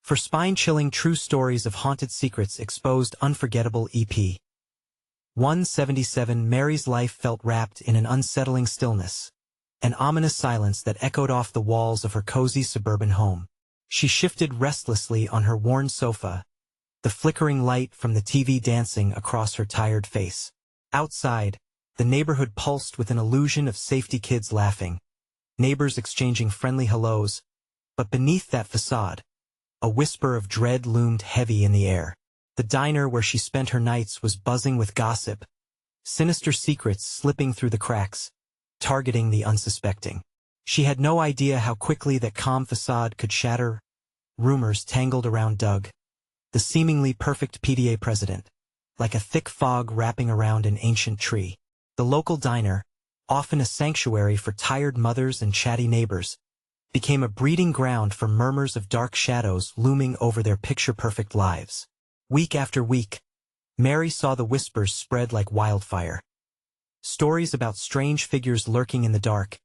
For spine-chilling true stories of haunted secrets exposed. Unforgettable EP. 177. Mary's life felt wrapped in an unsettling stillness, an ominous silence that echoed off the walls of her cozy suburban home. She shifted restlessly on her worn sofa, the flickering light from the TV dancing across her tired face. Outside, the neighborhood pulsed with an illusion of safety, kids laughing, neighbors exchanging friendly hellos, but beneath that facade, a whisper of dread loomed heavy in the air. The diner where she spent her nights was buzzing with gossip, sinister secrets slipping through the cracks, targeting the unsuspecting. She had no idea how quickly that calm facade could shatter. Rumors tangled around Doug, the seemingly perfect PTA president, like a thick fog wrapping around an ancient tree. The local diner, often a sanctuary for tired mothers and chatty neighbors, became a breeding ground for murmurs of dark shadows looming over their picture-perfect lives. Week after week, Mary saw the whispers spread like wildfire. Stories about strange figures lurking in the dark,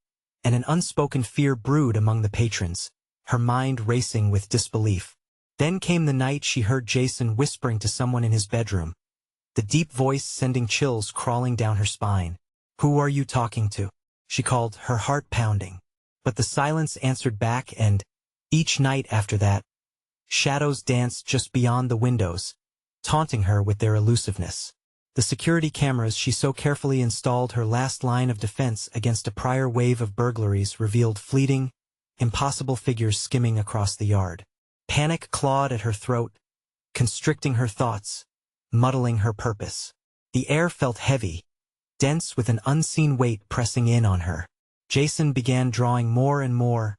and an unspoken fear brewed among the patrons, her mind racing with disbelief. Then came the night she heard Jason whispering to someone in his bedroom, the deep voice sending chills crawling down her spine. "Who are you talking to?" she called, her heart pounding. But the silence answered back, and, each night after that, shadows danced just beyond the windows, taunting her with their elusiveness. The security cameras she so carefully installed, her last line of defense against a prior wave of burglaries, revealed fleeting, impossible figures skimming across the yard. Panic clawed at her throat, constricting her thoughts, muddling her purpose. The air felt heavy, dense with an unseen weight pressing in on her. Jason began drawing more and more,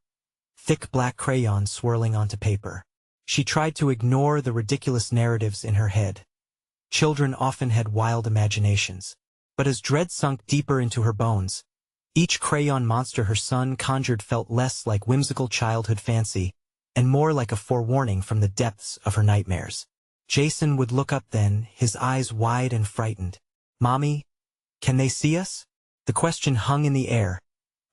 thick black crayons swirling onto paper. She tried to ignore the ridiculous narratives in her head. Children often had wild imaginations. But as dread sunk deeper into her bones, each crayon monster her son conjured felt less like whimsical childhood fancy, and more like a forewarning from the depths of her nightmares. Jason would look up then, his eyes wide and frightened. "Mommy, can they see us?" The question hung in the air,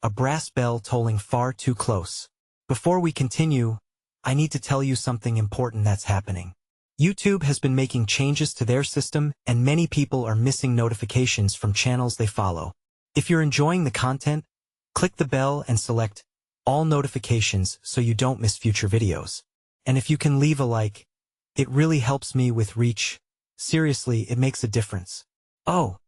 a brass bell tolling far too close. Before we continue, I need to tell you something important that's happening. YouTube has been making changes to their system, and many people are missing notifications from channels they follow. If you're enjoying the content, click the bell and select all notifications so you don't miss future videos. And if you can leave a like, it really helps me with reach. Seriously, it makes a difference. Oh,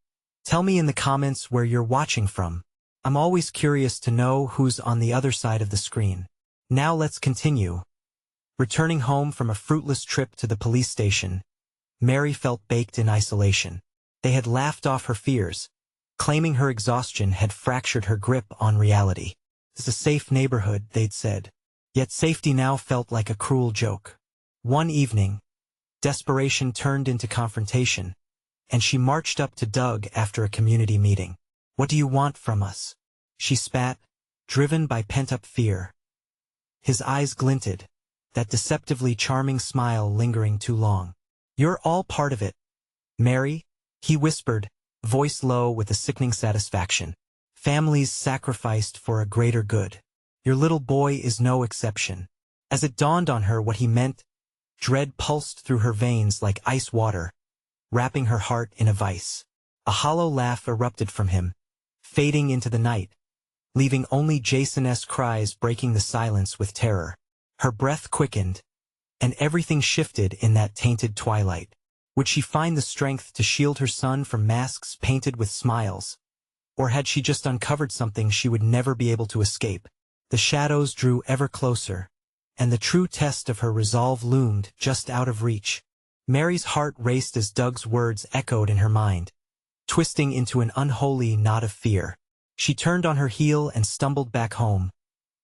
tell me in the comments where you're watching from. I'm always curious to know who's on the other side of the screen. Now let's continue. Returning home from a fruitless trip to the police station, Mary felt baked in isolation. They had laughed off her fears, claiming her exhaustion had fractured her grip on reality. "It's a safe neighborhood," they'd said. Yet safety now felt like a cruel joke. One evening, desperation turned into confrontation, and she marched up to Doug after a community meeting. "What do you want from us?" she spat, driven by pent-up fear. His eyes glinted, that deceptively charming smile lingering too long. "You're all part of it, Mary," he whispered, voice low with a sickening satisfaction. "Families sacrificed for a greater good. Your little boy is no exception." As it dawned on her what he meant, dread pulsed through her veins like ice water, wrapping her heart in a vice. A hollow laugh erupted from him, fading into the night, leaving only Jason's cries breaking the silence with terror. Her breath quickened, and everything shifted in that tainted twilight. Would she find the strength to shield her son from masks painted with smiles? Or had she just uncovered something she would never be able to escape? The shadows drew ever closer, and the true test of her resolve loomed just out of reach. Mary's heart raced as Doug's words echoed in her mind, twisting into an unholy knot of fear. She turned on her heel and stumbled back home,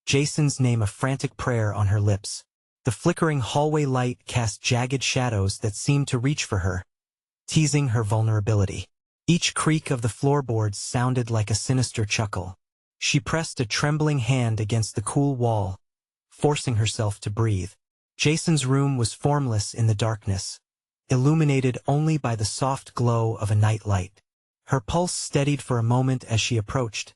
Jason's name a frantic prayer on her lips. The flickering hallway light cast jagged shadows that seemed to reach for her, teasing her vulnerability. Each creak of the floorboards sounded like a sinister chuckle. She pressed a trembling hand against the cool wall, forcing herself to breathe. Jason's room was formless in the darkness, illuminated only by the soft glow of a night light. Her pulse steadied for a moment as she approached,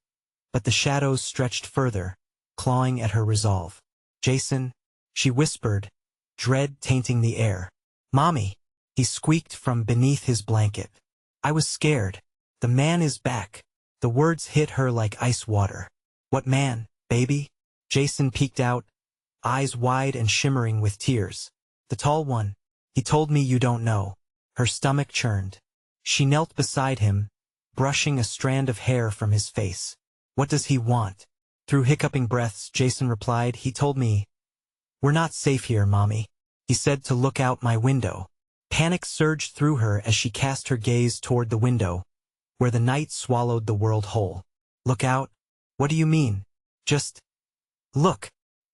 but the shadows stretched further, clawing at her resolve. "Jason," she whispered, dread tainting the air. "Mommy," he squeaked from beneath his blanket. "I was scared. The man is back." The words hit her like ice water. "What man, baby?" Jason peeked out, eyes wide and shimmering with tears. "The tall one. He told me you don't know." Her stomach churned. She knelt beside him, brushing a strand of hair from his face. "What does he want?" Through hiccuping breaths, Jason replied, "He told me, we're not safe here, Mommy. He said to look out my window." Panic surged through her as she cast her gaze toward the window, where the night swallowed the world whole. "Look out? What do you mean? Just look!"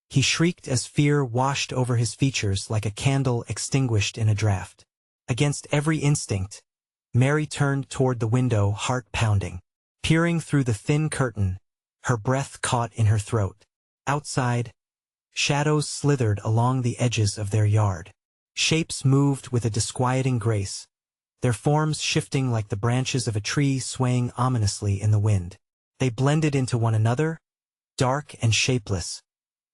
He shrieked as fear washed over his features like a candle extinguished in a draft. Against every instinct, Mary turned toward the window, heart pounding. Peering through the thin curtain, her breath caught in her throat. Outside, shadows slithered along the edges of their yard. Shapes moved with a disquieting grace, their forms shifting like the branches of a tree swaying ominously in the wind. They blended into one another, dark and shapeless,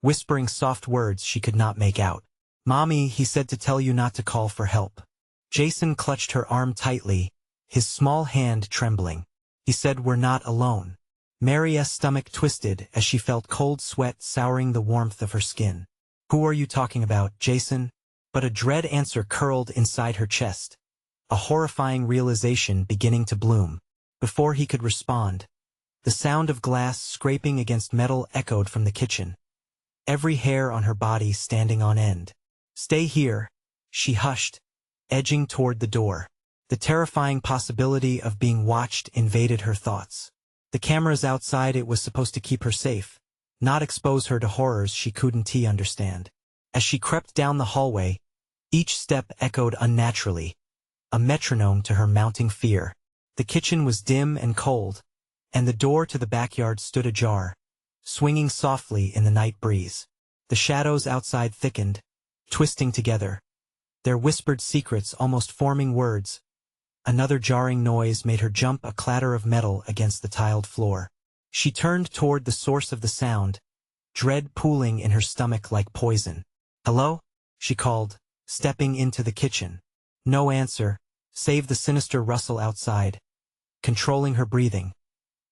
whispering soft words she could not make out. "Mommy, he said to tell you not to call for help." Jason clutched her arm tightly, his small hand trembling. "He said we're not alone." Mary's stomach twisted as she felt cold sweat souring the warmth of her skin. "Who are you talking about, Jason?" But a dread answer curled inside her chest, a horrifying realization beginning to bloom. Before he could respond, the sound of glass scraping against metal echoed from the kitchen, every hair on her body standing on end. "Stay here," she hushed, edging toward the door. The terrifying possibility of being watched invaded her thoughts. The cameras outside, it was supposed to keep her safe, not expose her to horrors she couldn't understand. As she crept down the hallway, each step echoed unnaturally, a metronome to her mounting fear. The kitchen was dim and cold, and the door to the backyard stood ajar, swinging softly in the night breeze. The shadows outside thickened, twisting together, their whispered secrets almost forming words. Another jarring noise made her jump, a clatter of metal against the tiled floor. She turned toward the source of the sound, dread pooling in her stomach like poison. "Hello?" she called, stepping into the kitchen. No answer, save the sinister rustle outside, controlling her breathing.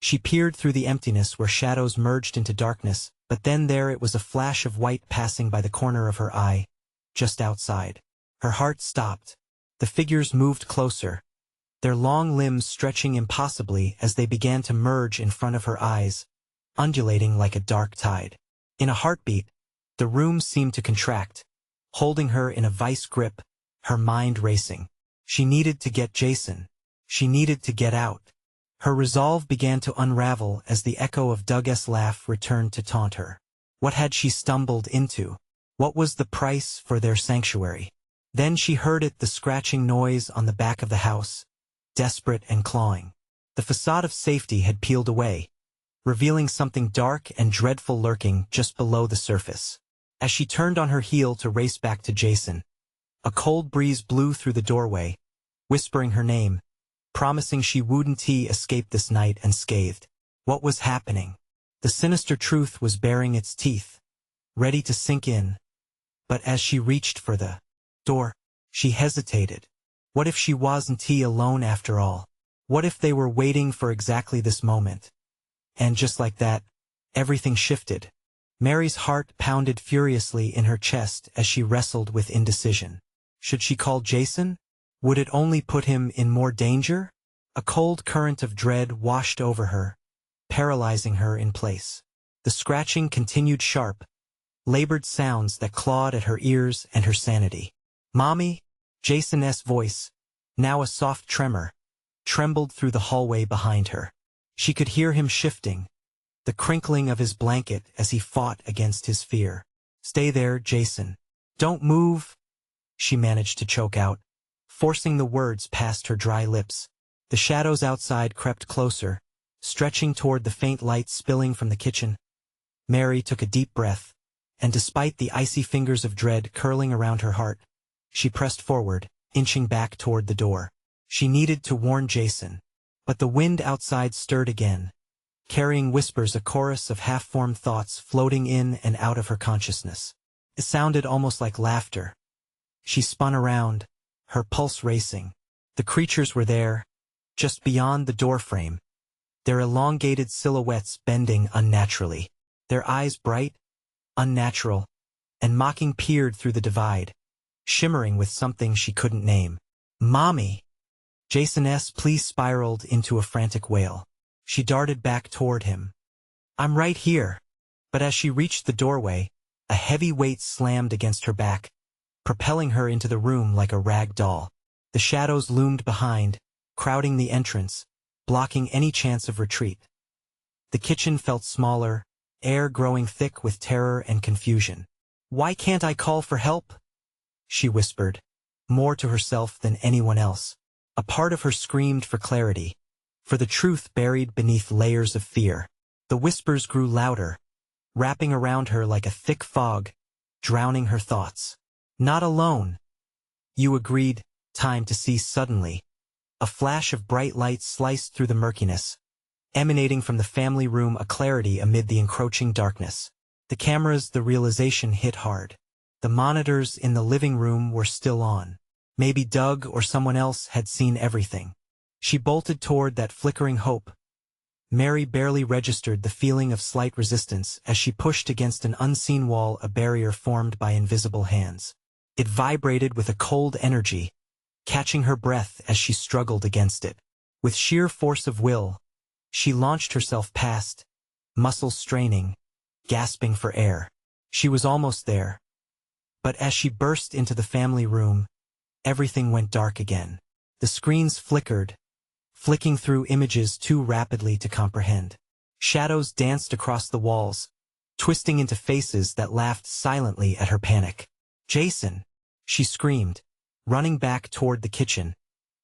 She peered through the emptiness where shadows merged into darkness, but then there it was, a flash of white passing by the corner of her eye, just outside. Her heart stopped. The figures moved closer, their long limbs stretching impossibly as they began to merge in front of her eyes, undulating like a dark tide. In a heartbeat, the room seemed to contract, holding her in a vice grip, her mind racing. She needed to get Jason. She needed to get out. Her resolve began to unravel as the echo of Doug's laugh returned to taunt her. What had she stumbled into? What was the price for their sanctuary? Then she heard it, the scratching noise on the back of the house, desperate and clawing. The facade of safety had peeled away, revealing something dark and dreadful lurking just below the surface. As she turned on her heel to race back to Jason, a cold breeze blew through the doorway, whispering her name, promising she wouldn't escape this night unscathed. What was happening? The sinister truth was baring its teeth, ready to sink in. But as she reached for the door, she hesitated. What if she wasn't alone after all? What if they were waiting for exactly this moment? And just like that, everything shifted. Mary's heart pounded furiously in her chest as she wrestled with indecision. Should she call Jason? Would it only put him in more danger? A cold current of dread washed over her, paralyzing her in place. The scratching continued, sharp, labored sounds that clawed at her ears and her sanity. "Mommy?" Jason's voice, now a soft tremor, trembled through the hallway behind her. She could hear him shifting, the crinkling of his blanket as he fought against his fear. "Stay there, Jason. Don't move," she managed to choke out, forcing the words past her dry lips. The shadows outside crept closer, stretching toward the faint light spilling from the kitchen. Mary took a deep breath, and despite the icy fingers of dread curling around her heart, she pressed forward, inching back toward the door. She needed to warn Jason, but the wind outside stirred again, carrying whispers, a chorus of half-formed thoughts floating in and out of her consciousness. It sounded almost like laughter, She spun around, her pulse racing. The creatures were there, just beyond the doorframe, their elongated silhouettes bending unnaturally. Their eyes bright, unnatural, and mocking peered through the divide, shimmering with something she couldn't name. "Mommy!" Jason's plea spiraled into a frantic wail. She darted back toward him. "I'm right here." But as she reached the doorway, a heavy weight slammed against her back, propelling her into the room like a rag doll. The shadows loomed behind, crowding the entrance, blocking any chance of retreat. The kitchen felt smaller, air growing thick with terror and confusion. "Why can't I call for help?" she whispered, more to herself than anyone else. A part of her screamed for clarity, for the truth buried beneath layers of fear. The whispers grew louder, wrapping around her like a thick fog, drowning her thoughts. "Not alone." You agreed. Time to see suddenly. A flash of bright light sliced through the murkiness, emanating from the family room, a clarity amid the encroaching darkness. The cameras, the realization hit hard. The monitors in the living room were still on. Maybe Doug or someone else had seen everything. She bolted toward that flickering hope. Mary barely registered the feeling of slight resistance as she pushed against an unseen wall, a barrier formed by invisible hands. It vibrated with a cold energy, catching her breath as she struggled against it. With sheer force of will, she launched herself past, muscles straining, gasping for air. She was almost there. But as she burst into the family room, everything went dark again. The screens flickered, flicking through images too rapidly to comprehend. Shadows danced across the walls, twisting into faces that laughed silently at her panic. "Jason!" she screamed, running back toward the kitchen,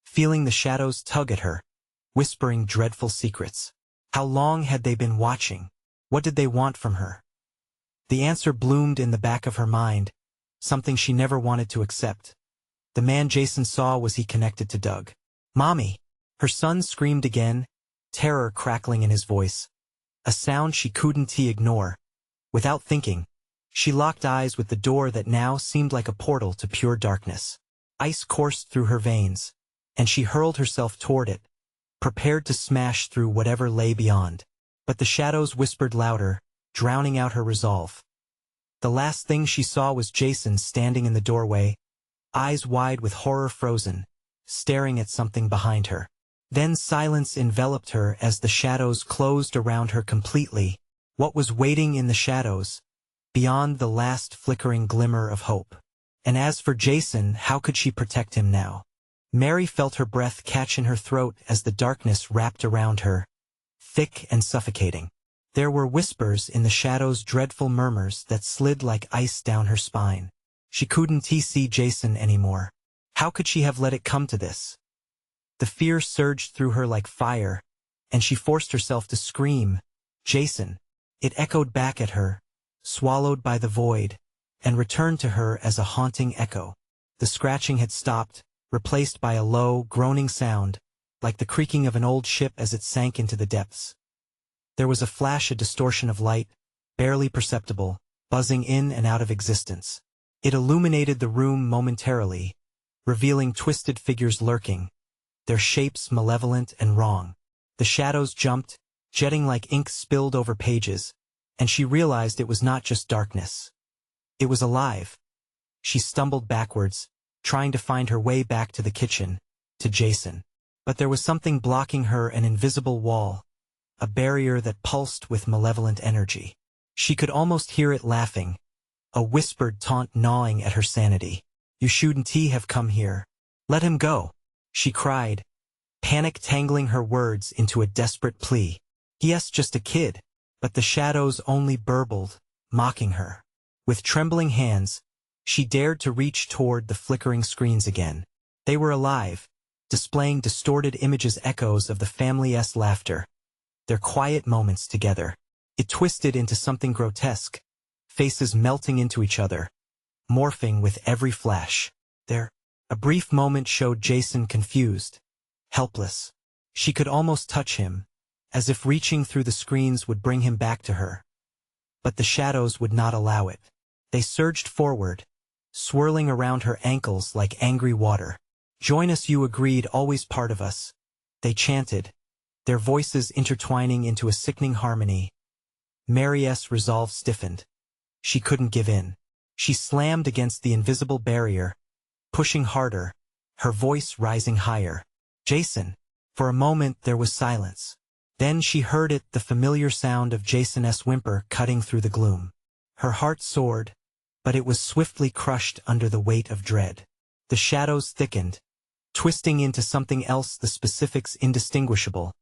feeling the shadows tug at her, whispering dreadful secrets. How long had they been watching? What did they want from her? The answer bloomed in the back of her mind, something she never wanted to accept. The man Jason saw, was he connected to Doug? "Mommy!" Her son screamed again, terror crackling in his voice, a sound she couldn't ignore. Without thinking, she locked eyes with the door that now seemed like a portal to pure darkness. Ice coursed through her veins, and she hurled herself toward it, prepared to smash through whatever lay beyond. But the shadows whispered louder, drowning out her resolve. The last thing she saw was Jason standing in the doorway, eyes wide with horror frozen, staring at something behind her. Then silence enveloped her as the shadows closed around her completely. What was waiting in the shadows, beyond the last flickering glimmer of hope? And as for Jason, how could she protect him now? Mary felt her breath catch in her throat as the darkness wrapped around her, thick and suffocating. There were whispers in the shadows, dreadful murmurs that slid like ice down her spine. She couldn't see Jason anymore. How could she have let it come to this? The fear surged through her like fire, and she forced herself to scream, "Jason!" It echoed back at her, swallowed by the void, and returned to her as a haunting echo. The scratching had stopped, replaced by a low, groaning sound, like the creaking of an old ship as it sank into the depths. There was a flash, a distortion of light, barely perceptible, buzzing in and out of existence. It illuminated the room momentarily, revealing twisted figures lurking, their shapes malevolent and wrong. The shadows jumped, jetting like ink spilled over pages, and she realized it was not just darkness. It was alive. She stumbled backwards, trying to find her way back to the kitchen, to Jason. But there was something blocking her, an invisible wall, a barrier that pulsed with malevolent energy. She could almost hear it laughing, a whispered taunt gnawing at her sanity. "You shouldn't have come here. Let him go," she cried, panic tangling her words into a desperate plea. "Yes, just a kid." But the shadows only burbled, mocking her. With trembling hands, she dared to reach toward the flickering screens again. They were alive, displaying distorted images, echoes of the family's laughter, their quiet moments together. It twisted into something grotesque, faces melting into each other, morphing with every flash. A brief moment showed Jason confused, helpless. She could almost touch him, as if reaching through the screens would bring him back to her. But the shadows would not allow it. They surged forward, swirling around her ankles like angry water. "Join us, you agreed, always part of us," they chanted, their voices intertwining into a sickening harmony. Mary's resolve stiffened. She couldn't give in. She slammed against the invisible barrier, pushing harder, her voice rising higher. "Jason." For a moment there was silence. Then she heard it, the familiar sound of Jason's whimper cutting through the gloom. Her heart soared, but it was swiftly crushed under the weight of dread. The shadows thickened, twisting into something else, the specifics indistinguishable.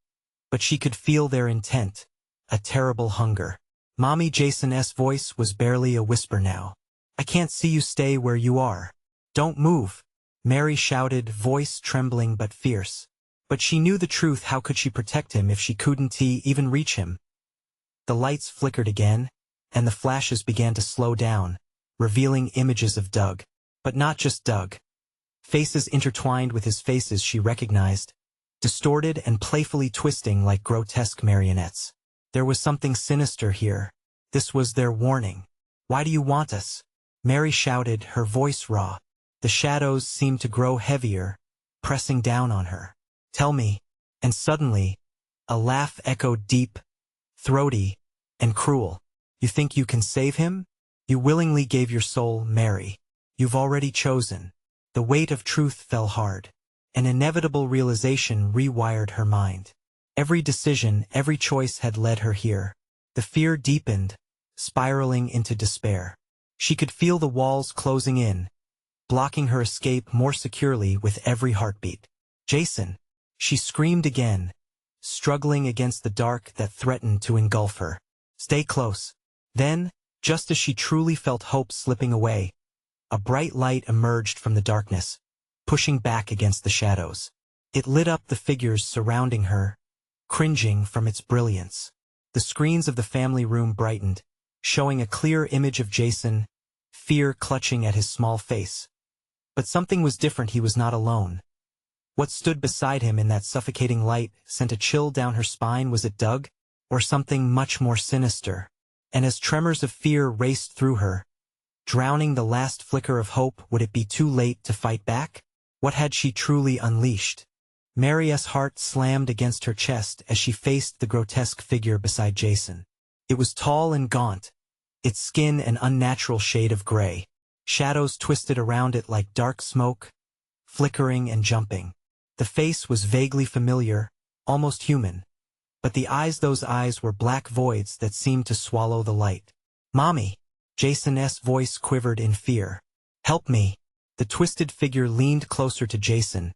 But she could feel their intent, a terrible hunger. Mommy, Jason's voice was barely a whisper now. "I can't see you, stay where you are. Don't move," Mary shouted, voice trembling but fierce. But she knew the truth. How could she protect him if she couldn't even reach him? The lights flickered again, and the flashes began to slow down, revealing images of Doug. But not just Doug. Faces intertwined with his faces she recognized, distorted and playfully twisting like grotesque marionettes. There was something sinister here. This was their warning. "Why do you want us?" Mary shouted, her voice raw. The shadows seemed to grow heavier, pressing down on her. "Tell me." And suddenly, a laugh echoed deep, throaty, and cruel. "You think you can save him? You willingly gave your soul, Mary. You've already chosen." The weight of truth fell hard. An inevitable realization rewired her mind. Every decision, every choice had led her here. The fear deepened, spiraling into despair. She could feel the walls closing in, blocking her escape more securely with every heartbeat. "Jason!" She screamed again, struggling against the dark that threatened to engulf her. "Stay close." Then, just as she truly felt hope slipping away, a bright light emerged from the darkness, pushing back against the shadows. It lit up the figures surrounding her, cringing from its brilliance. The screens of the family room brightened, showing a clear image of Jason, fear clutching at his small face. But something was different. He was not alone. What stood beside him in that suffocating light sent a chill down her spine. Was it Doug? Or something much more sinister? And as tremors of fear raced through her, drowning the last flicker of hope, would it be too late to fight back? What had she truly unleashed? Mary's heart slammed against her chest as she faced the grotesque figure beside Jason. It was tall and gaunt, its skin an unnatural shade of gray. Shadows twisted around it like dark smoke, flickering and jumping. The face was vaguely familiar, almost human. But the eyes, those eyes were black voids that seemed to swallow the light. "Mommy!" Jason's voice quivered in fear. "Help me!" The twisted figure leaned closer to Jason,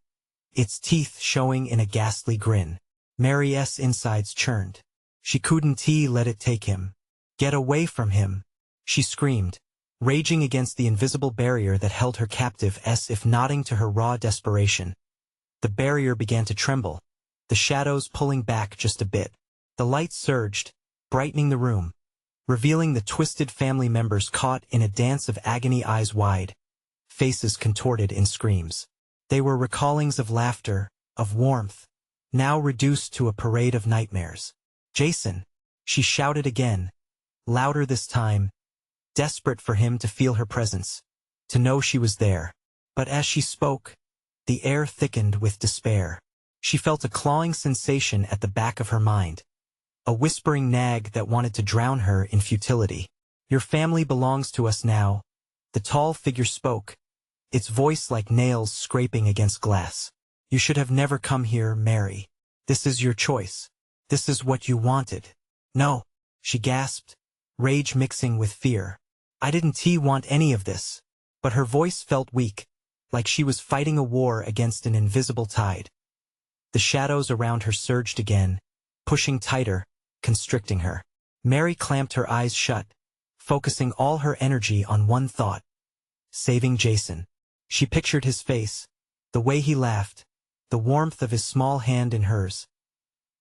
its teeth showing in a ghastly grin. Mary's insides churned. She couldn't let it take him. "Get away from him!" she screamed, raging against the invisible barrier that held her captive, as if nodding to her raw desperation. The barrier began to tremble, the shadows pulling back just a bit. The light surged, brightening the room, revealing the twisted family members caught in a dance of agony, eyes wide, faces contorted in screams. They were recallings of laughter, of warmth, now reduced to a parade of nightmares. "Jason!" she shouted again, louder this time, desperate for him to feel her presence, to know she was there. But as she spoke, the air thickened with despair. She felt a clawing sensation at the back of her mind, a whispering nag that wanted to drown her in futility. "Your family belongs to us now," the tall figure spoke, its voice like nails scraping against glass. "You should have never come here, Mary. This is your choice. This is what you wanted." "No," she gasped, rage mixing with fear. "I didn't want any of this." But her voice felt weak, like she was fighting a war against an invisible tide. The shadows around her surged again, pushing tighter, constricting her. Mary clamped her eyes shut, focusing all her energy on one thought: saving Jason. She pictured his face, the way he laughed, the warmth of his small hand in hers.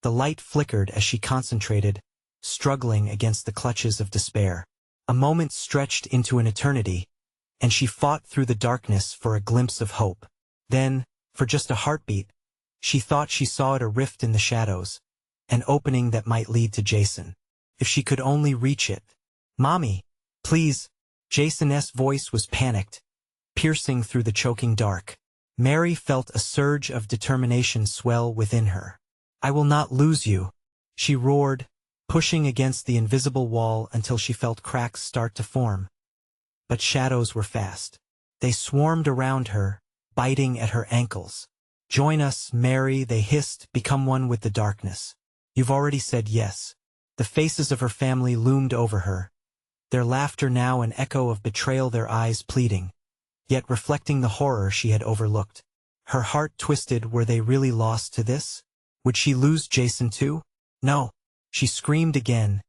The light flickered as she concentrated, struggling against the clutches of despair. A moment stretched into an eternity, and she fought through the darkness for a glimpse of hope. Then, for just a heartbeat, she thought she saw it, a rift in the shadows, an opening that might lead to Jason. If she could only reach it. "Mommy, please!" Jason's voice was panicked, piercing through the choking dark. Mary felt a surge of determination swell within her. "I will not lose you," she roared, pushing against the invisible wall until she felt cracks start to form. But shadows were fast. They swarmed around her, biting at her ankles. "Join us, Mary," they hissed, "become one with the darkness." "You've already said yes." The faces of her family loomed over her, their laughter now an echo of betrayal, their eyes pleading, yet reflecting the horror she had overlooked. Her heart twisted. Were they really lost to this? Would she lose Jason too? No. She screamed again,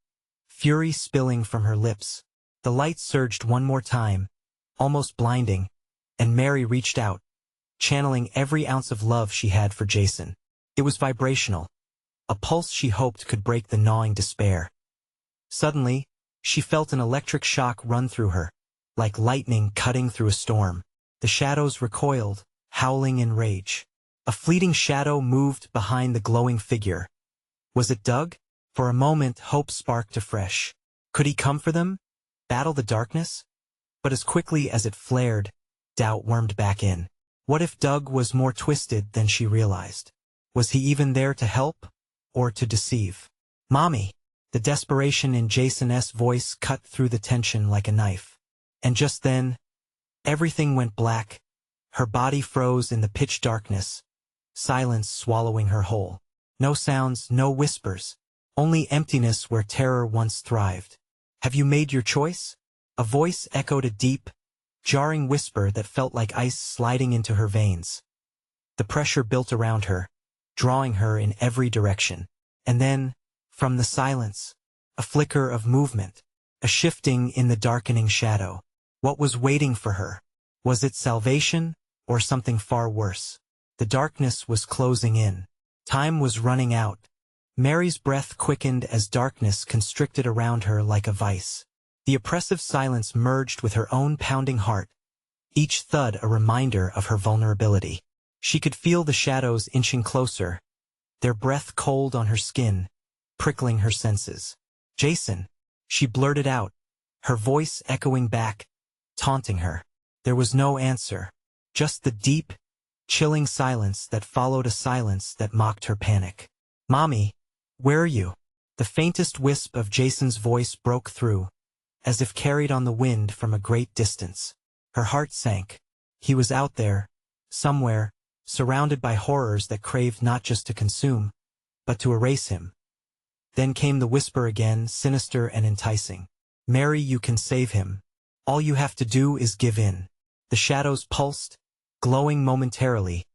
fury spilling from her lips. The light surged one more time, almost blinding, and Mary reached out, channeling every ounce of love she had for Jason. It was vibrational, a pulse she hoped could break the gnawing despair. Suddenly, she felt an electric shock run through her, like lightning cutting through a storm. The shadows recoiled, howling in rage. A fleeting shadow moved behind the glowing figure. Was it Doug? For a moment, hope sparked afresh. Could he come for them? Battle the darkness? But as quickly as it flared, doubt wormed back in. What if Doug was more twisted than she realized? Was he even there to help, or to deceive? "Mommy!" The desperation in Jason's voice cut through the tension like a knife. And just then, everything went black. Her body froze in the pitch darkness, silence swallowing her whole. No sounds, no whispers, only emptiness where terror once thrived. "Have you made your choice?" A voice echoed, a deep, jarring whisper that felt like ice sliding into her veins. The pressure built around her, drawing her in every direction. And then, from the silence, a flicker of movement, a shifting in the darkening shadow. What was waiting for her? Was it salvation, or something far worse? The darkness was closing in. Time was running out. Mary's breath quickened as darkness constricted around her like a vice. The oppressive silence merged with her own pounding heart, each thud a reminder of her vulnerability. She could feel the shadows inching closer, their breath cold on her skin, prickling her senses. "Jason," she blurted out, her voice echoing back, taunting her. There was no answer, just the deep, chilling silence that followed a silence that mocked her panic. "Mommy, where are you?" The faintest wisp of Jason's voice broke through, as if carried on the wind from a great distance. Her heart sank. He was out there, somewhere, surrounded by horrors that craved not just to consume, but to erase him. Then came the whisper again, sinister and enticing. "Mary, you can save him. All you have to do is give in." The shadows pulsed, glowing momentarily,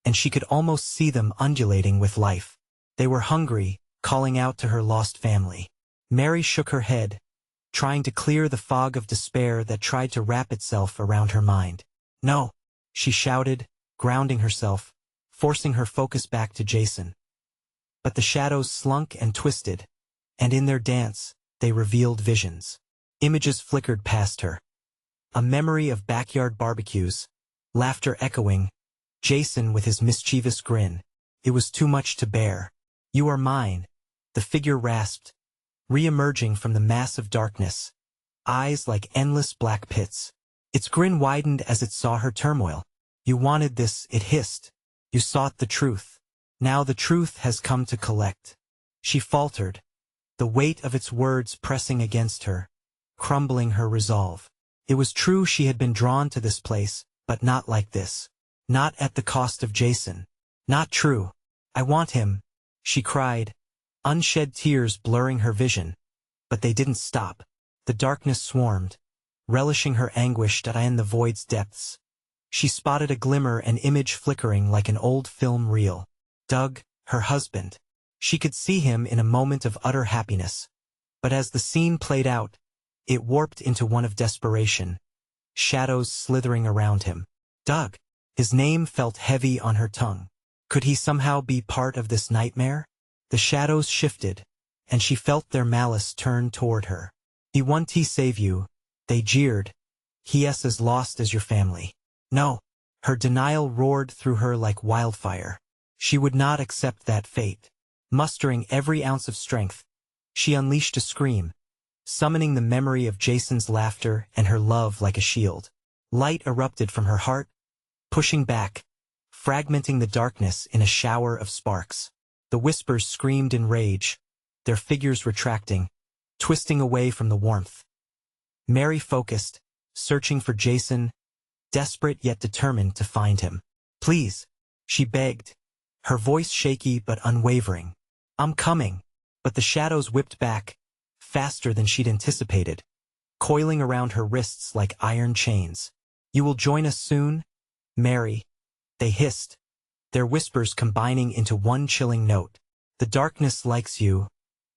and she could almost see them undulating with life. They were hungry, calling out to her lost family. Mary shook her head, trying to clear the fog of despair that tried to wrap itself around her mind. "No," she shouted, grounding herself, forcing her focus back to Jason. But the shadows slunk and twisted, and in their dance, they revealed visions. Images flickered past her. A memory of backyard barbecues, laughter echoing, Jason with his mischievous grin. It was too much to bear. "You are mine," the figure rasped, re-emerging from the mass of darkness, eyes like endless black pits. Its grin widened as it saw her turmoil. "You wanted this," it hissed. "You sought the truth. Now the truth has come to collect." She faltered, the weight of its words pressing against her, crumbling her resolve. It was true she had been drawn to this place, but not like this. Not at the cost of Jason. Not true. "I want him," she cried, unshed tears blurring her vision. But they didn't stop. The darkness swarmed, relishing her anguish in the void's depths. She spotted a glimmer, an image flickering like an old film reel. Doug, her husband. She could see him in a moment of utter happiness. But as the scene played out, it warped into one of desperation, shadows slithering around him. Doug. His name felt heavy on her tongue. Could he somehow be part of this nightmare? The shadows shifted, and she felt their malice turn toward her. "He won't save you," they jeered. "He as lost as your family." No. Her denial roared through her like wildfire. She would not accept that fate. Mustering every ounce of strength, she unleashed a scream, summoning the memory of Jason's laughter and her love like a shield. Light erupted from her heart, pushing back, fragmenting the darkness in a shower of sparks. The whispers screamed in rage, their figures retracting, twisting away from the warmth. Mary focused, searching for Jason, desperate yet determined to find him. "Please," she begged, her voice shaky but unwavering. "I'm coming." But the shadows whipped back, faster than she'd anticipated, coiling around her wrists like iron chains. "You will join us soon, Mary," they hissed, their whispers combining into one chilling note. "The darkness likes you.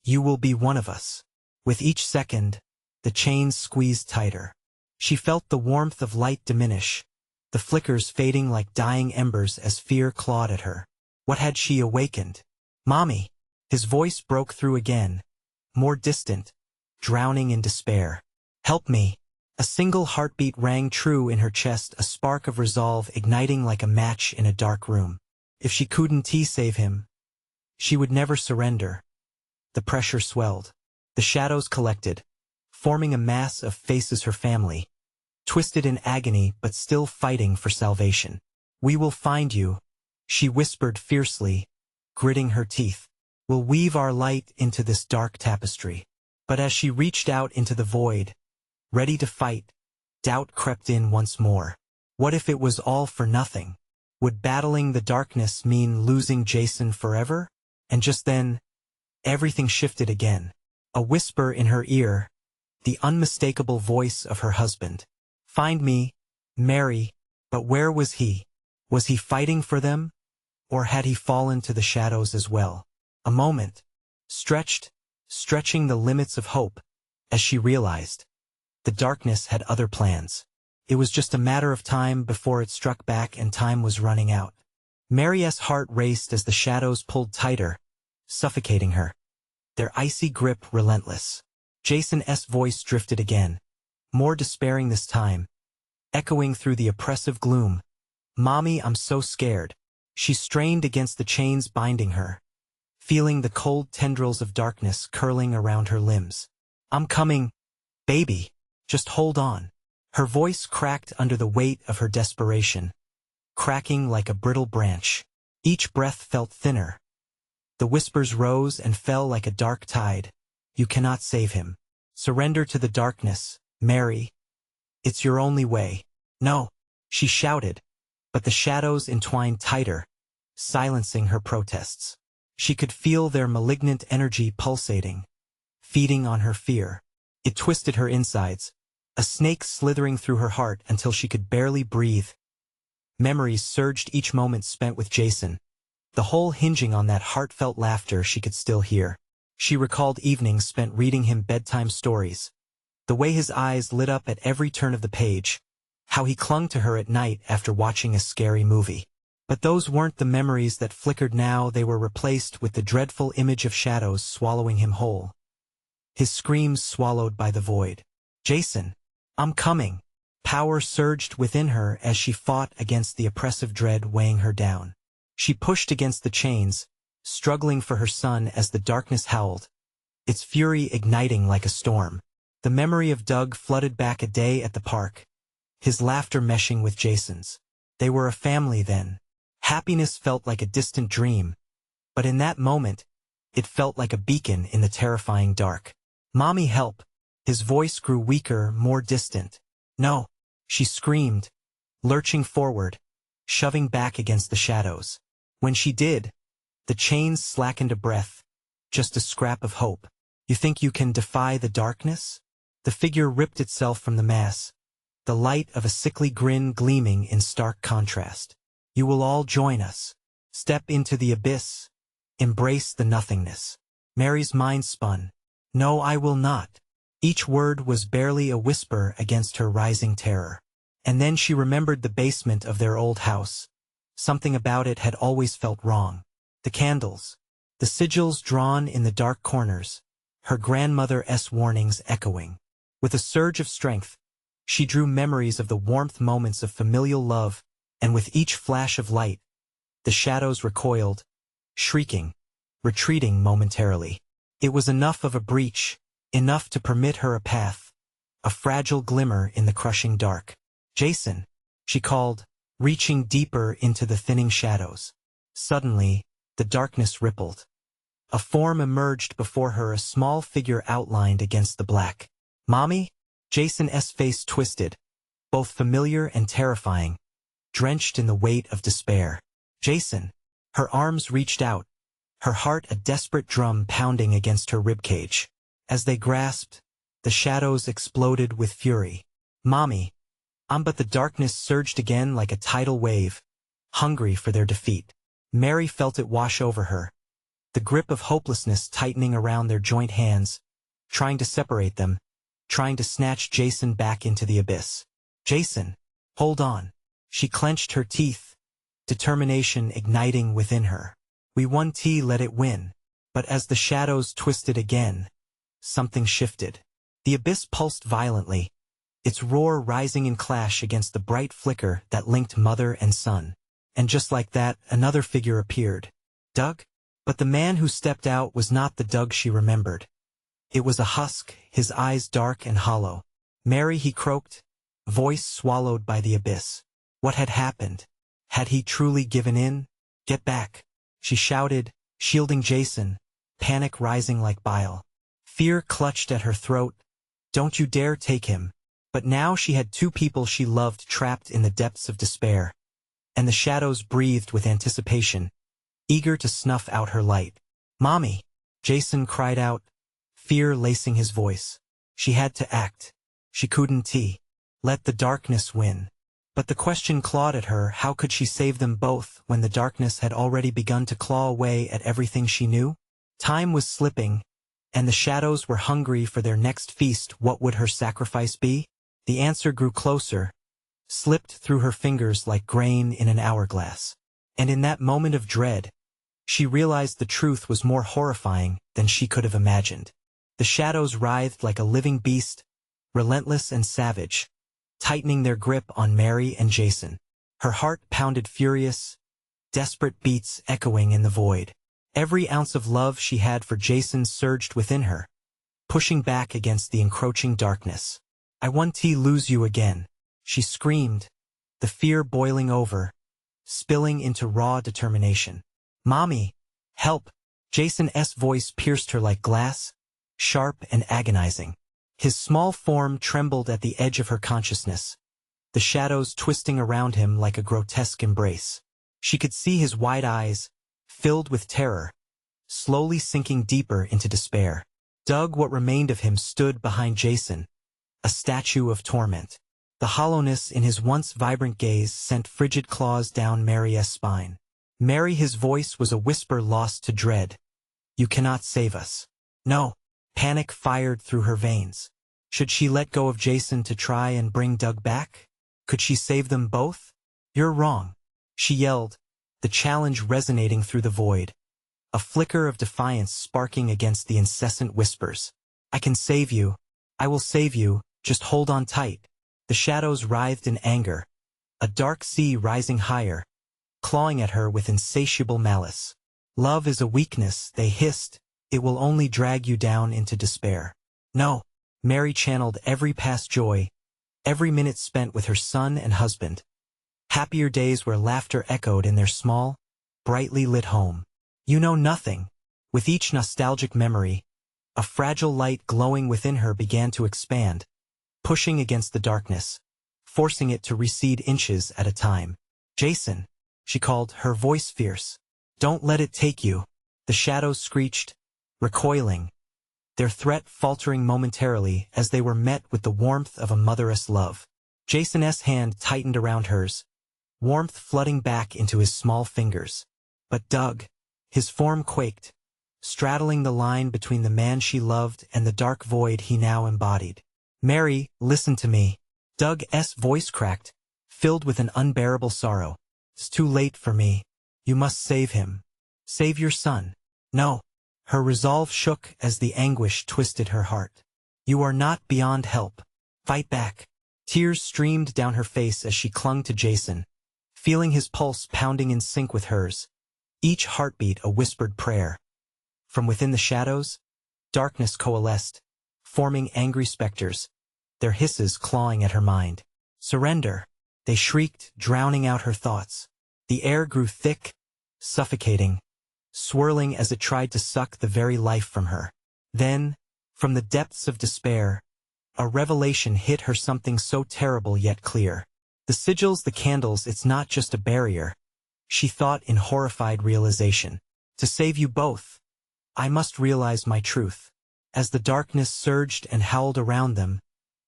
You will be one of us." With each second, the chains squeezed tighter. She felt the warmth of light diminish, the flickers fading like dying embers as fear clawed at her. What had she awakened? "Mommy!" His voice broke through again, more distant, drowning in despair. "Help me!" A single heartbeat rang true in her chest, a spark of resolve igniting like a match in a dark room. If she couldn't save him, she would never surrender. The pressure swelled. The shadows collected, forming a mass of faces, her family, twisted in agony but still fighting for salvation. "We will find you," she whispered fiercely, gritting her teeth. "We'll weave our light into this dark tapestry." But as she reached out into the void, ready to fight, doubt crept in once more. What if it was all for nothing? Would battling the darkness mean losing Jason forever? And just then, everything shifted again. A whisper in her ear, the unmistakable voice of her husband. "Find me, Mary." But where was he? Was he fighting for them? Or had he fallen to the shadows as well? A moment, stretching the limits of hope, as she realized. The darkness had other plans. It was just a matter of time before it struck back, and time was running out. Mary's heart raced as the shadows pulled tighter, suffocating her, their icy grip relentless. Jason's voice drifted again, more despairing this time, echoing through the oppressive gloom. "Mommy, I'm so scared." She strained against the chains binding her, feeling the cold tendrils of darkness curling around her limbs. "I'm coming, baby. Just hold on." Her voice cracked under the weight of her desperation, cracking like a brittle branch. Each breath felt thinner. The whispers rose and fell like a dark tide. "You cannot save him. Surrender to the darkness, Mary. It's your only way." "No," she shouted, but the shadows entwined tighter, silencing her protests. She could feel their malignant energy pulsating, feeding on her fear. It twisted her insides, a snake slithering through her heart until she could barely breathe. Memories surged, each moment spent with Jason, the whole hinging on that heartfelt laughter she could still hear. She recalled evenings spent reading him bedtime stories, the way his eyes lit up at every turn of the page, how he clung to her at night after watching a scary movie. But those weren't the memories that flickered now. They were replaced with the dreadful image of shadows swallowing him whole, his screams swallowed by the void. "Jason, I'm coming." Power surged within her as she fought against the oppressive dread weighing her down. She pushed against the chains, struggling for her son as the darkness howled, its fury igniting like a storm. The memory of Doug flooded back, a day at the park, his laughter meshing with Jason's. They were a family then. Happiness felt like a distant dream, but in that moment, it felt like a beacon in the terrifying dark. "Mommy, help." His voice grew weaker, more distant. "No," she screamed, lurching forward, shoving back against the shadows. When she did, the chains slackened a breath, just a scrap of hope. "You think you can defy the darkness?" The figure ripped itself from the mass, the light of a sickly grin gleaming in stark contrast. "You will all join us. Step into the abyss. Embrace the nothingness." Mary's mind spun. "No, I will not." Each word was barely a whisper against her rising terror. And then she remembered the basement of their old house. Something about it had always felt wrong. The candles, the sigils drawn in the dark corners, her grandmother's warnings echoing. With a surge of strength, she drew memories of the warmth moments of familial love, and with each flash of light, the shadows recoiled, shrieking, retreating momentarily. It was enough of a breach, enough to permit her a path, a fragile glimmer in the crushing dark. Jason, she called, reaching deeper into the thinning shadows. Suddenly, the darkness rippled. A form emerged before her, a small figure outlined against the black. "Mommy?" Jason's face twisted, both familiar and terrifying, drenched in the weight of despair. "Jason." Her arms reached out, her heart a desperate drum pounding against her ribcage. As they grasped, the shadows exploded with fury. "Mommy." But the darkness surged again like a tidal wave, hungry for their defeat. Mary felt it wash over her, the grip of hopelessness tightening around their joint hands, trying to separate them, trying to snatch Jason back into the abyss. "Jason, hold on." She clenched her teeth, determination igniting within her. "We won, let it win." But as the shadows twisted again, something shifted. The abyss pulsed violently, its roar rising in clash against the bright flicker that linked mother and son. And just like that, another figure appeared. Doug? But the man who stepped out was not the Doug she remembered. It was a husk, his eyes dark and hollow. "Mary," he croaked, voice swallowed by the abyss. What had happened? Had he truly given in? "Get back," she shouted, shielding Jason, panic rising like bile. Fear clutched at her throat. "Don't you dare take him." But now she had two people she loved trapped in the depths of despair. And the shadows breathed with anticipation, eager to snuff out her light. "Mommy!" Jason cried out, fear lacing his voice. She had to act. She couldn't let the darkness win. But the question clawed at her, how could she save them both when the darkness had already begun to claw away at everything she knew? Time was slipping, and the shadows were hungry for their next feast. What would her sacrifice be? The answer grew closer, slipped through her fingers like grain in an hourglass. And in that moment of dread, she realized the truth was more horrifying than she could have imagined. The shadows writhed like a living beast, relentless and savage, tightening their grip on Mary and Jason. Her heart pounded furious, desperate beats echoing in the void. Every ounce of love she had for Jason surged within her, pushing back against the encroaching darkness. "I won't lose you again," she screamed, the fear boiling over, spilling into raw determination. "Mommy, help!" Jason's voice pierced her like glass, sharp and agonizing. His small form trembled at the edge of her consciousness, the shadows twisting around him like a grotesque embrace. She could see his wide eyes, filled with terror, slowly sinking deeper into despair. Doug, what remained of him, stood behind Jason, a statue of torment. The hollowness in his once vibrant gaze sent frigid claws down Mary's spine. "Mary," his voice was a whisper lost to dread. "You cannot save us." "No." Panic fired through her veins. Should she let go of Jason to try and bring Doug back? Could she save them both? "You're wrong," she yelled, the challenge resonating through the void, a flicker of defiance sparking against the incessant whispers. "I can save you. I will save you, just hold on tight." The shadows writhed in anger, a dark sea rising higher, clawing at her with insatiable malice. "Love is a weakness," they hissed. "It will only drag you down into despair." "No." Mary channeled every past joy, every minute spent with her son and husband. Happier days where laughter echoed in their small, brightly lit home. "You know nothing." With each nostalgic memory, a fragile light glowing within her began to expand, pushing against the darkness, forcing it to recede inches at a time. "Jason," she called, her voice fierce. "Don't let it take you." The shadows screeched, recoiling, their threat faltering momentarily as they were met with the warmth of a mother's love. Jason's hand tightened around hers, warmth flooding back into his small fingers. But Doug, his form quaked, straddling the line between the man she loved and the dark void he now embodied. "Mary, listen to me." Doug's voice cracked, filled with an unbearable sorrow. "It's too late for me. You must save him. Save your son." "No." Her resolve shook as the anguish twisted her heart. "You are not beyond help. Fight back." Tears streamed down her face as she clung to Jason, feeling his pulse pounding in sync with hers, each heartbeat a whispered prayer. From within the shadows, darkness coalesced, forming angry specters, their hisses clawing at her mind. Surrender! They shrieked, drowning out her thoughts. The air grew thick, suffocating, swirling as it tried to suck the very life from her. Then, from the depths of despair, a revelation hit her, something so terrible yet clear. The sigils, the candles, it's not just a barrier, she thought in horrified realization. To save you both, I must realize my truth. As the darkness surged and howled around them,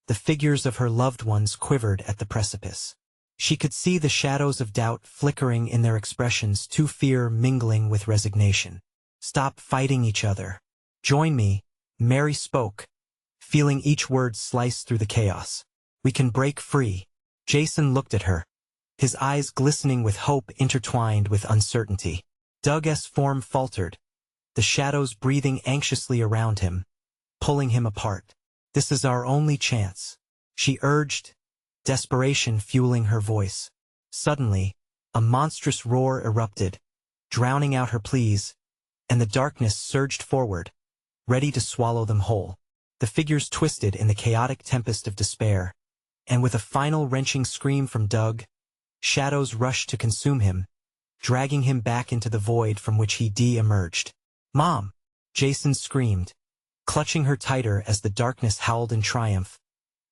the figures of her loved ones quivered at the precipice. She could see the shadows of doubt flickering in their expressions, to fear mingling with resignation. Stop fighting each other. Join me, Mary spoke, feeling each word slice through the chaos. We can break free. Jason looked at her, his eyes glistening with hope intertwined with uncertainty. Doug's form faltered, the shadows breathing anxiously around him, pulling him apart. This is our only chance, she urged, desperation fueling her voice. Suddenly, a monstrous roar erupted, drowning out her pleas, and the darkness surged forward, ready to swallow them whole. The figures twisted in the chaotic tempest of despair, and with a final wrenching scream from Doug, shadows rushed to consume him, dragging him back into the void from which he de-emerged. "Mom!" Jason screamed, clutching her tighter as the darkness howled in triumph,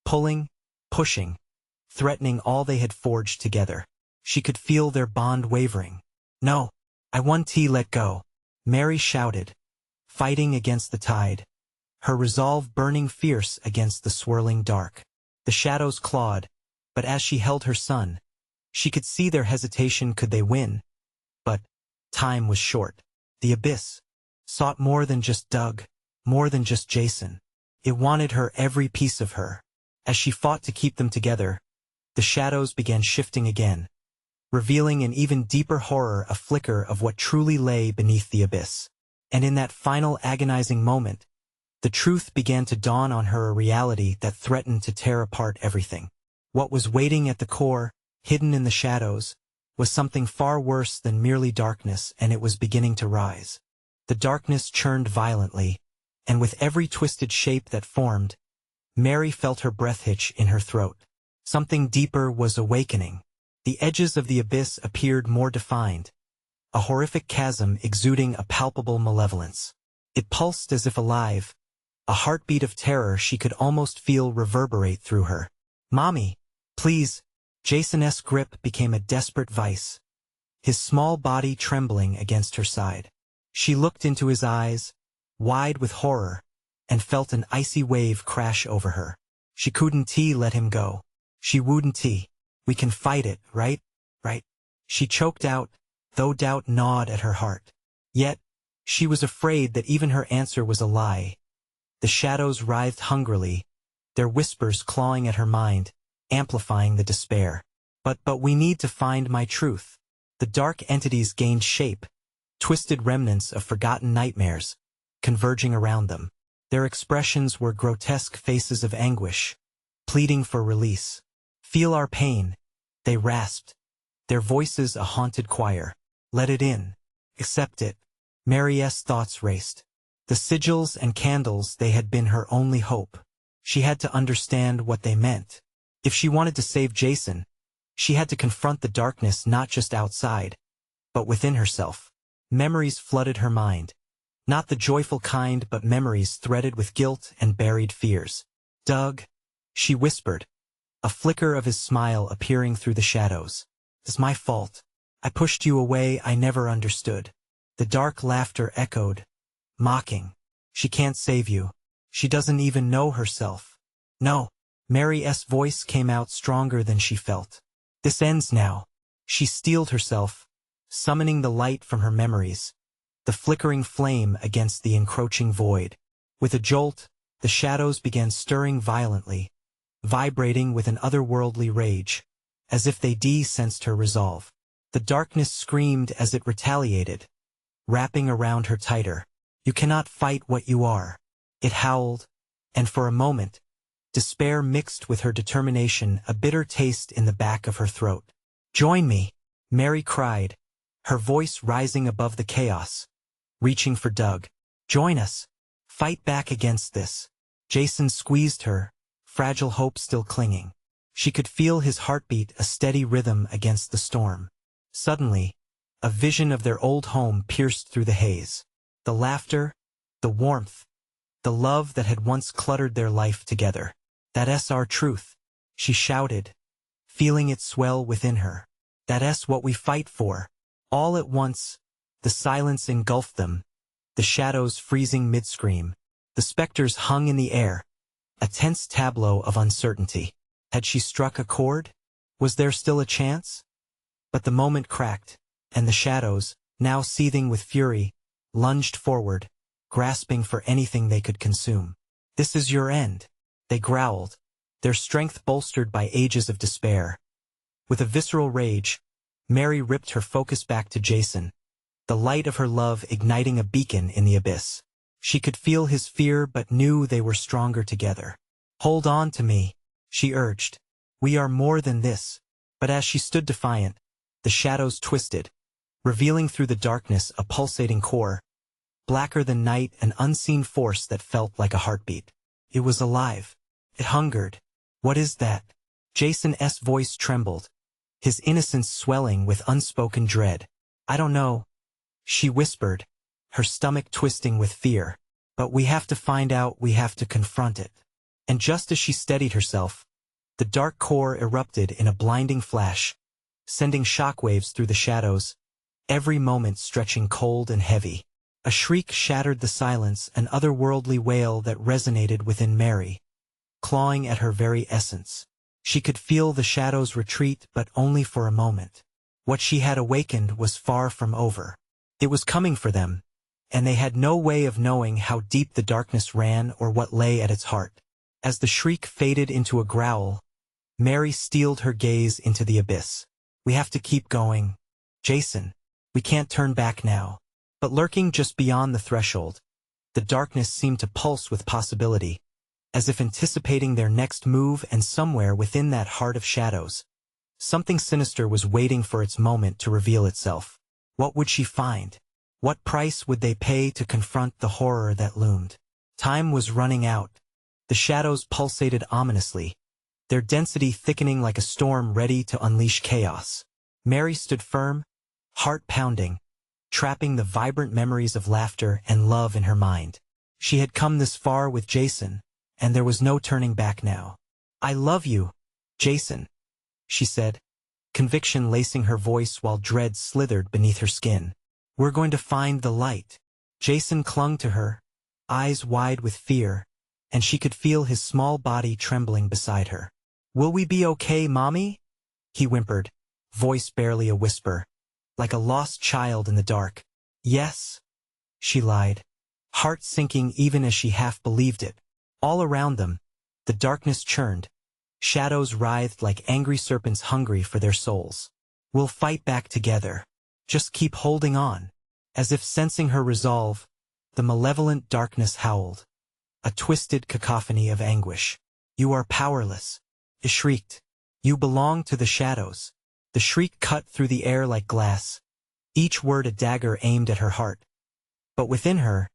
pulling, pushing, threatening all they had forged together. She could feel their bond wavering. "No, I want to let go," Mary shouted, fighting against the tide, her resolve burning fierce against the swirling dark. The shadows clawed, but as she held her son, she could see their hesitation. Could they win? But time was short. The abyss sought more than just Doug, more than just Jason. It wanted her, every piece of her. As she fought to keep them together, the shadows began shifting again, revealing an even deeper horror, a flicker of what truly lay beneath the abyss. And in that final agonizing moment, the truth began to dawn on her, a reality that threatened to tear apart everything. What was waiting at the core, hidden in the shadows, was something far worse than merely darkness, and it was beginning to rise. The darkness churned violently, and with every twisted shape that formed, Mary felt her breath hitch in her throat. Something deeper was awakening. The edges of the abyss appeared more defined, a horrific chasm exuding a palpable malevolence. It pulsed as if alive, a heartbeat of terror she could almost feel reverberate through her. "Mommy, please." Jason's grip became a desperate vice, his small body trembling against her side. She looked into his eyes, wide with horror, and felt an icy wave crash over her. She couldn't let him go. She wouldn't. "We can fight it, right? Right?" She choked out, though doubt gnawed at her heart. Yet, she was afraid that even her answer was a lie. The shadows writhed hungrily, their whispers clawing at her mind, amplifying the despair. But we need to find my truth." The dark entities gained shape, twisted remnants of forgotten nightmares, converging around them. Their expressions were grotesque faces of anguish, pleading for release. "Feel our pain," they rasped, their voices a haunted choir. "Let it in. Accept it." Mary's thoughts raced. The sigils and candles, they had been her only hope. She had to understand what they meant. If she wanted to save Jason, she had to confront the darkness, not just outside, but within herself. Memories flooded her mind. Not the joyful kind, but memories threaded with guilt and buried fears. "Doug," she whispered, a flicker of his smile appearing through the shadows. "It's my fault. I pushed you away, I never understood." The dark laughter echoed, mocking. "She can't save you. She doesn't even know herself." "No." Mary's voice came out stronger than she felt. "This ends now." She steeled herself, summoning the light from her memories, the flickering flame against the encroaching void. With a jolt, the shadows began stirring violently, vibrating with an otherworldly rage, as if they sensed her resolve. The darkness screamed as it retaliated, wrapping around her tighter. "You cannot fight what you are," it howled, and for a moment, despair mixed with her determination, a bitter taste in the back of her throat. "Join me," Mary cried, her voice rising above the chaos, reaching for Doug. "Join us. Fight back against this." Jason squeezed her, fragile hope still clinging. She could feel his heartbeat, a steady rhythm against the storm. Suddenly, a vision of their old home pierced through the haze. The laughter, the warmth, the love that had once cluttered their life together. That's our truth, she shouted, feeling it swell within her. That's what we fight for. All at once, the silence engulfed them, the shadows freezing mid-scream. The specters hung in the air, a tense tableau of uncertainty. Had she struck a chord? Was there still a chance? But the moment cracked, and the shadows, now seething with fury, lunged forward, grasping for anything they could consume. This is your end, they growled, their strength bolstered by ages of despair. With a visceral rage, Mary ripped her focus back to Jason, the light of her love igniting a beacon in the abyss. She could feel his fear but knew they were stronger together. Hold on to me, she urged. We are more than this. But as she stood defiant, the shadows twisted, revealing through the darkness a pulsating core, blacker than night, an unseen force that felt like a heartbeat. It was alive. It hungered. What is that? Jason's voice trembled, his innocence swelling with unspoken dread. I don't know, she whispered, her stomach twisting with fear. But we have to find out, we have to confront it. And just as she steadied herself, the dark core erupted in a blinding flash, sending shockwaves through the shadows, every moment stretching cold and heavy. A shriek shattered the silence, an otherworldly wail that resonated within Mary, clawing at her very essence. She could feel the shadows retreat, but only for a moment. What she had awakened was far from over. It was coming for them, and they had no way of knowing how deep the darkness ran or what lay at its heart. As the shriek faded into a growl, Mary steeled her gaze into the abyss. We have to keep going, Jason. We can't turn back now. But lurking just beyond the threshold, the darkness seemed to pulse with possibility, as if anticipating their next move, and somewhere within that heart of shadows, something sinister was waiting for its moment to reveal itself. What would she find? What price would they pay to confront the horror that loomed? Time was running out. The shadows pulsated ominously, their density thickening like a storm ready to unleash chaos. Mary stood firm, heart pounding, trapping the vibrant memories of laughter and love in her mind. She had come this far with Jason, and there was no turning back now. I love you, Jason, she said, conviction lacing her voice while dread slithered beneath her skin. We're going to find the light. Jason clung to her, eyes wide with fear, and she could feel his small body trembling beside her. Will we be okay, Mommy? He whimpered, voice barely a whisper, like a lost child in the dark. Yes, she lied, heart sinking even as she half believed it. All around them, the darkness churned, shadows writhed like angry serpents hungry for their souls. We'll fight back together. Just keep holding on. As if sensing her resolve, the malevolent darkness howled, a twisted cacophony of anguish. You are powerless, it shrieked. You belong to the shadows. The shriek cut through the air like glass, each word a dagger aimed at her heart. But within her,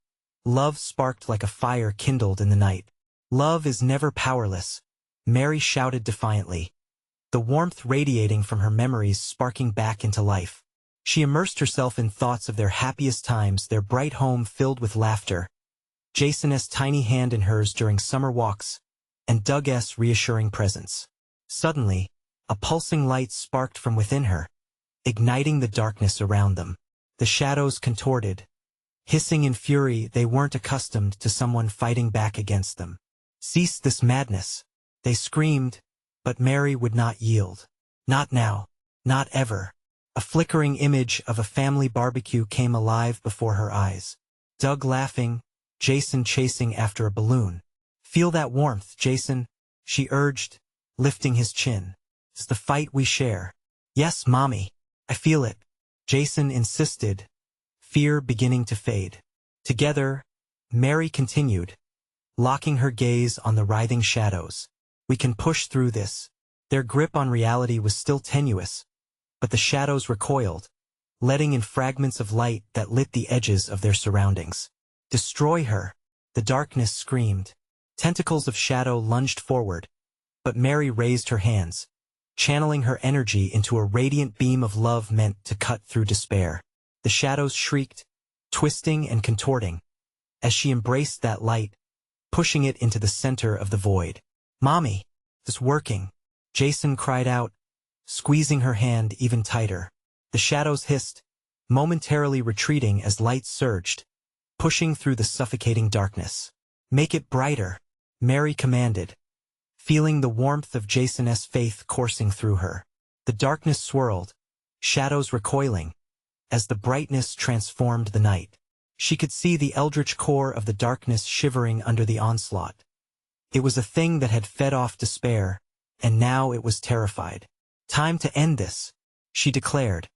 love sparked like a fire kindled in the night. Love is never powerless, Mary shouted defiantly, the warmth radiating from her memories sparking back into life. She immersed herself in thoughts of their happiest times, their bright home filled with laughter, Jason's tiny hand in hers during summer walks, and Doug's reassuring presence. Suddenly, a pulsing light sparked from within her, igniting the darkness around them. The shadows contorted, hissing in fury. They weren't accustomed to someone fighting back against them. Cease this madness, they screamed, but Mary would not yield. Not now, not ever. A flickering image of a family barbecue came alive before her eyes. Doug laughing, Jason chasing after a balloon. Feel that warmth, Jason, she urged, lifting his chin. It's the fight we share. Yes, Mommy, I feel it, Jason insisted, fear beginning to fade. Together, Mary continued, locking her gaze on the writhing shadows. We can push through this. Their grip on reality was still tenuous, but the shadows recoiled, letting in fragments of light that lit the edges of their surroundings. Destroy her, the darkness screamed. Tentacles of shadow lunged forward, But Mary raised her hands, channeling her energy into a radiant beam of love meant to cut through despair. The shadows shrieked, twisting and contorting, as she embraced that light, pushing it into the center of the void. "Mommy, it's working," Jason cried out, squeezing her hand even tighter. The shadows hissed, momentarily retreating as light surged, pushing through the suffocating darkness. "Make it brighter," Mary commanded, feeling the warmth of Jason's faith coursing through her. The darkness swirled, shadows recoiling, as the brightness transformed the night. She could see the eldritch core of the darkness shivering under the onslaught. It was a thing that had fed off despair, and now it was terrified. "Time to end this," she declared,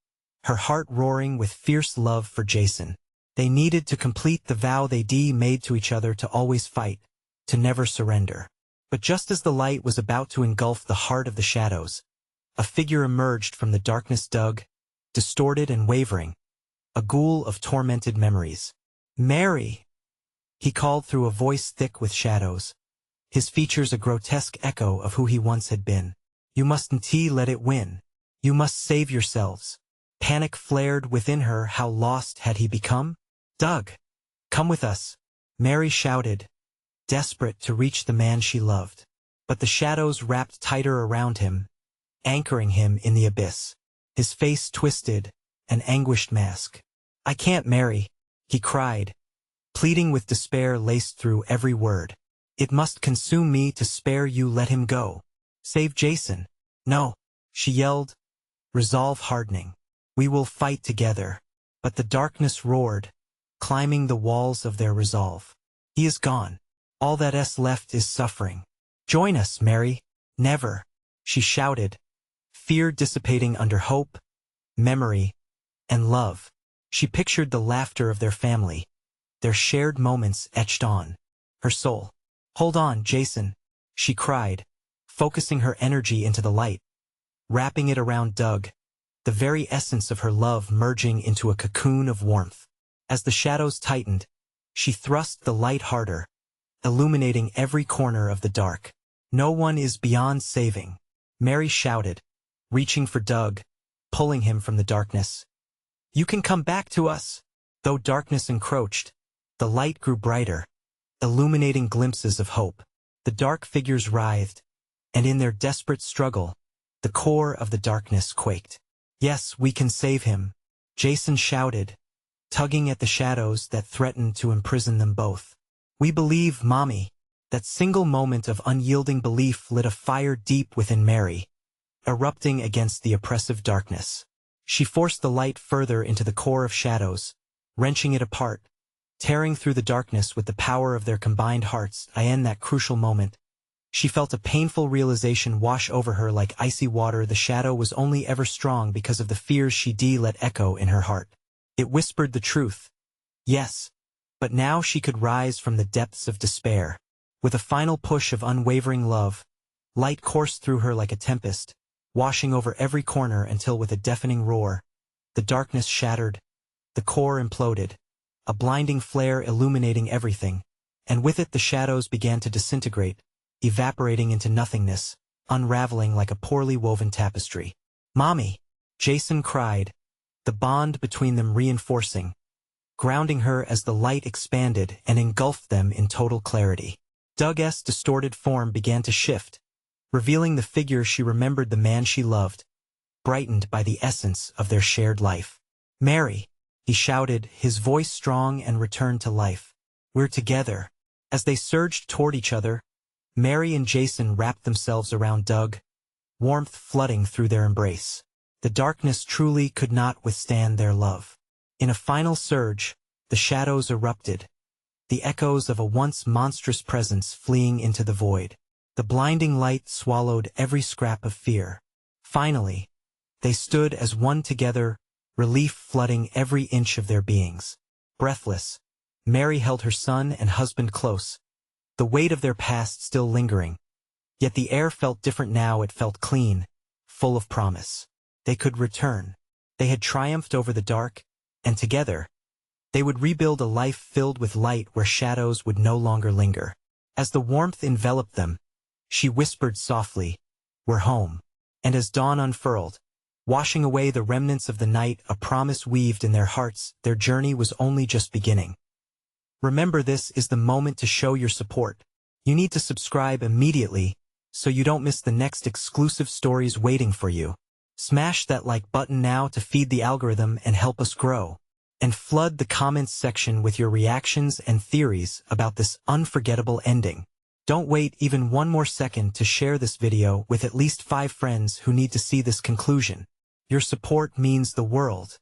her heart roaring with fierce love for Jason. They needed to complete the vow they made to each other to always fight, to never surrender. But just as the light was about to engulf the heart of the shadows, a figure emerged from the darkness, Doug, distorted and wavering, a ghoul of tormented memories. "Mary!" he called through a voice thick with shadows, his features a grotesque echo of who he once had been. "You mustn't let it win. You must save yourselves." Panic flared within her. How lost had he become? "Doug, come with us," Mary shouted, desperate to reach the man she loved. But the shadows wrapped tighter around him, anchoring him in the abyss. His face twisted, an anguished mask. "I can't, Mary," he cried, pleading with despair laced through every word. "It must consume me to spare you. Let him go. Save Jason." "No," she yelled, resolve hardening. "We will fight together." But the darkness roared, climbing the walls of their resolve. "He is gone. All that's left is suffering. Join us, Mary." "Never," she shouted, fear dissipating under hope, memory, and love. She pictured the laughter of their family, their shared moments etched on her soul. "Hold on, Jason," she cried, focusing her energy into the light, wrapping it around Doug, the very essence of her love merging into a cocoon of warmth. As the shadows tightened, she thrust the light harder, illuminating every corner of the dark. "No one is beyond saving," Mary shouted, reaching for Doug, pulling him from the darkness. "You can come back to us." Though darkness encroached, the light grew brighter, illuminating glimpses of hope. The dark figures writhed, and in their desperate struggle, the core of the darkness quaked. "Yes, we can save him," Jason shouted, tugging at the shadows that threatened to imprison them both. "We believe, Mommy." That single moment of unyielding belief lit a fire deep within Mary, erupting against the oppressive darkness. She forced the light further into the core of shadows, wrenching it apart, tearing through the darkness with the power of their combined hearts. In that crucial moment, she felt a painful realization wash over her like icy water. The shadow was only ever strong because of the fears she let echo in her heart. It whispered the truth. Yes, but now she could rise from the depths of despair. With a final push of unwavering love, light coursed through her like a tempest, washing over every corner until with a deafening roar, the darkness shattered, the core imploded, a blinding flare illuminating everything, and with it the shadows began to disintegrate, evaporating into nothingness, unraveling like a poorly woven tapestry. "Mommy!" Jason cried, the bond between them reinforcing, grounding her as the light expanded and engulfed them in total clarity. Doug's distorted form began to shift, revealing the figure she remembered, the man she loved, brightened by the essence of their shared life. "Mary!" he shouted, his voice strong and returned to life. "We're together." As they surged toward each other, Mary and Jason wrapped themselves around Doug, warmth flooding through their embrace. The darkness truly could not withstand their love. In a final surge, the shadows erupted, the echoes of a once monstrous presence fleeing into the void. The blinding light swallowed every scrap of fear. Finally, they stood as one together, relief flooding every inch of their beings. Breathless, Mary held her son and husband close, the weight of their past still lingering. Yet the air felt different now. It felt clean, full of promise. They could return. They had triumphed over the dark, and together, they would rebuild a life filled with light where shadows would no longer linger. As the warmth enveloped them, She whispered softly, "We're home." And as dawn unfurled, washing away the remnants of the night a promise weaved in their hearts, their journey was only just beginning. Remember, this is the moment to show your support. You need to subscribe immediately so you don't miss the next exclusive stories waiting for you. Smash that like button now to feed the algorithm and help us grow. And flood the comments section with your reactions and theories about this unforgettable ending. Don't wait even one more second to share this video with at least 5 friends who need to see this conclusion. Your support means the world.